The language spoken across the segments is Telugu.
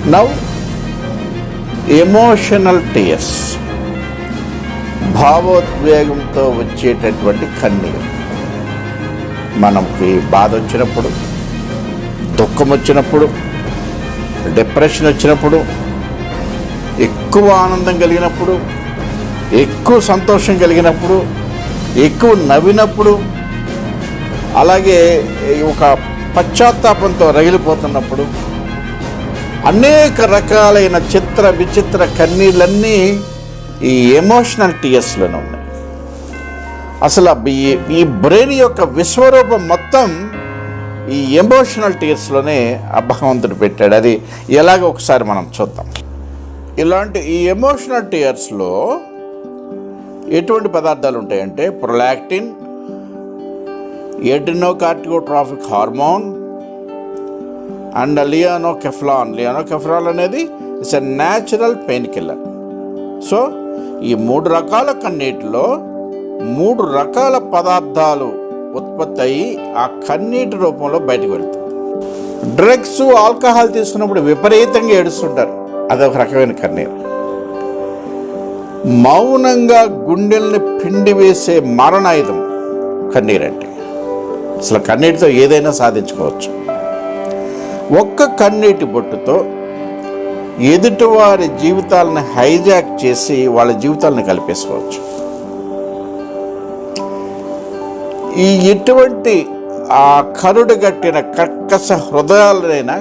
నౌ ఎమోషనల్ టీయర్స్, భావోద్వేగంతో వచ్చేటటువంటి కన్నీరు. మనకి బాధ వచ్చినప్పుడు, దుఃఖం వచ్చినప్పుడు, డిప్రెషన్ వచ్చినప్పుడు, ఎక్కువ ఆనందం కలిగినప్పుడు, ఎక్కువ సంతోషం కలిగినప్పుడు, ఎక్కువ నవ్వినప్పుడు, అలాగే ఒక పశ్చాత్తాపంతో రగిలిపోతున్నప్పుడు, అనేక రకాలైన చిత్ర విచిత్ర కన్నీళ్ళన్నీ ఈ ఎమోషనల్ టీయర్స్లోనే ఉన్నాయి. అసలు ఈ బ్రెయిన్ యొక్క విశ్వరూపం మొత్తం ఈ ఎమోషనల్ టీయర్స్లోనే భగవంతుడు పెట్టాడు. అది ఎలాగో ఒకసారి మనం చూద్దాం. ఇలాంటి ఈ ఎమోషనల్ టీయర్స్లో ఎటువంటి పదార్థాలు ఉంటాయంటే ప్రొలాక్టిన్, ఎడినోకార్టికోట్రాఫిక్ హార్మోన్ అండ్ లియోనోకెఫ్లాన్. లియోనోకెఫ్లాన్ అనేది it's a natural pain killer. So ఈ 3 రకాల కన్నీటిలో 3 రకాల పదార్థాలు ఉత్పత్తి అయ్యి ఆ కన్నీటి రూపంలో బయటకు వెళ్తుంది. డ్రగ్స్, ఆల్కహాల్ తీసుకున్నప్పుడు విపరీతంగా ఏడుస్తుంటారు, అదొక రకమైన కన్నీరు. మౌనంగా గుండెల్ని పిండి వేసే మారణాయుధం కన్నీరు అంటే. అసలు కన్నీటితో ఏదైనా సాధించుకోవచ్చు. ఒక్క కన్నీటి బొట్టుతో ఎదుటివారి జీవితాలను హైజాక్ చేసి వాళ్ళ జీవితాలను కలిపేసుకోవచ్చు. ఈ ఎటువంటి ఆ కరుడు గట్టిన కర్కశ హృదయాలైనా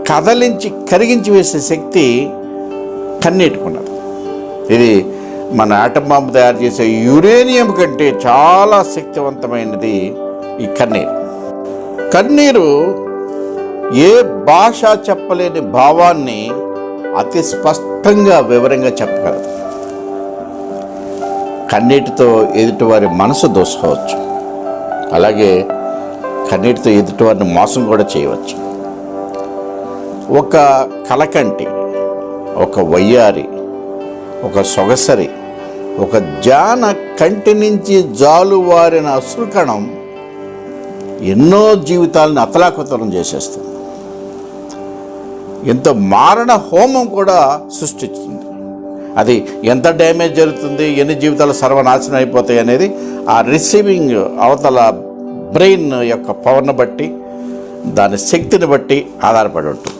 కదలించి కరిగించి వేసే శక్తి కన్నీటికున్నది. ఇది మన ఆటం బాంబు తయారు చేసే యురేనియం కంటే చాలా శక్తివంతమైనది ఈ కన్నీరు. కన్నీరు ఏ భాష చెప్పలేని భావాన్ని అతి స్పష్టంగా వివరంగా చెప్పగలదు. కన్నీటితో ఎదుటివారి మనసు దోసుకోవచ్చు, అలాగే కన్నీటితో ఎదుటివారిని మోసం కూడా చేయవచ్చు. ఒక కలకంటి, ఒక వయ్యారి, ఒక సొగసరి, ఒక జాన కంటి నుంచి జాలువారిన అశ్రుకణం ఎన్నో జీవితాలను అతలాకుతలం చేసేస్తుంది. ఎంతో మారణ హోమం కూడా సృష్టిస్తుంది. అది ఎంత డ్యామేజ్ జరుగుతుంది, ఎన్ని జీవితాలు సర్వనాశనం అయిపోతాయి అనేది ఆ రిసీవింగ్ అవతల బ్రెయిన్ యొక్క పవర్ని బట్టి, దాని శక్తిని బట్టి ఆధారపడి ఉంటుంది.